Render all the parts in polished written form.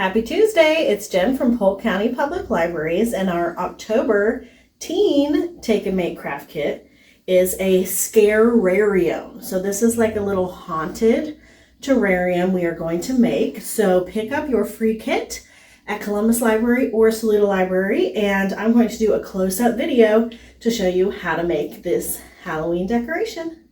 Happy Tuesday! It's Jen from Polk County Public Libraries, and our October Teen Take and Make Craft Kit is a Scarerarium. So this is like a little haunted terrarium we are going to make. So pick up your free kit at Columbus Library or Saluda Library, and I'm going to do a close-up video to show you how to make this Halloween decoration.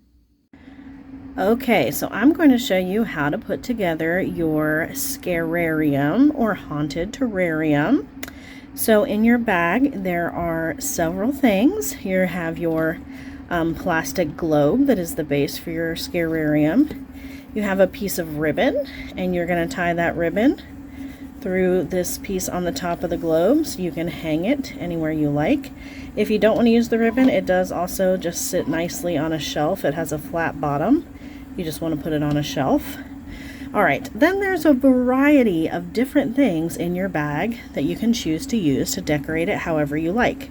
Okay, so I'm going to show you how to put together your Scarerarium or haunted terrarium. So in your bag there are several things. You have your plastic globe that is the base for your Scarerarium. You have a piece of ribbon, and you're going to tie that ribbon through this piece on the top of the globe so you can hang it anywhere you like. If you don't want to use the ribbon, it does also just sit nicely on a shelf. It has a flat bottom. You just want to put it on a shelf. Alright, then there's a variety of different things in your bag that you can choose to use to decorate it however you like.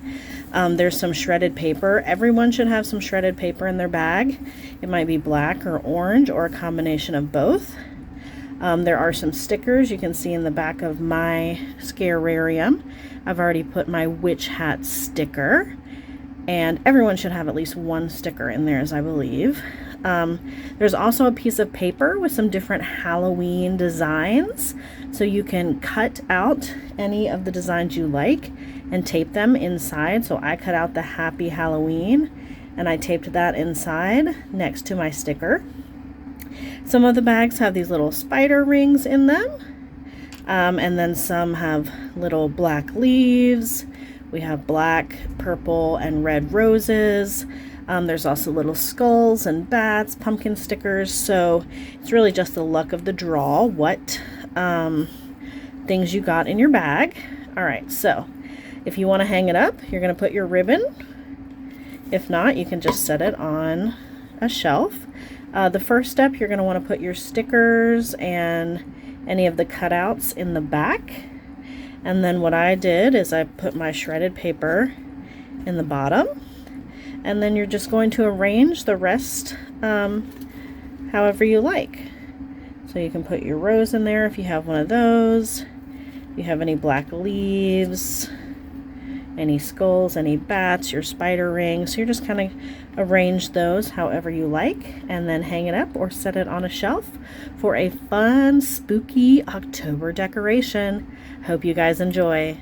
There's some shredded paper. Everyone should have some shredded paper in their bag. It might be black or orange or a combination of both. There are some stickers you can see in the back of my Scarerarium. I've already put my witch hat sticker, and everyone should have at least one sticker in theirs, I believe. There's also a piece of paper with some different Halloween designs, so you can cut out any of the designs you like and tape them inside. So I cut out the Happy Halloween and I taped that inside next to my sticker. Some of the bags have these little spider rings in them, and then some have little black leaves. We have black, purple, and red roses. There's also little skulls and bats, pumpkin stickers, so it's really just the luck of the draw what things you got in your bag. Alright, so if you want to hang it up, you're going to put your ribbon. If not, you can just set it on a shelf. The first step, you're going to want to put your stickers and any of the cutouts in the back. And then what I did is I put my shredded paper in the bottom. And then you're just going to arrange the rest however you like. So you can put your rose in there if you have one of those. If you have any black leaves, any skulls, any bats, your spider rings. So you're just kind of arrange those however you like, and then hang it up or set it on a shelf for a fun, spooky October decoration. Hope you guys enjoy.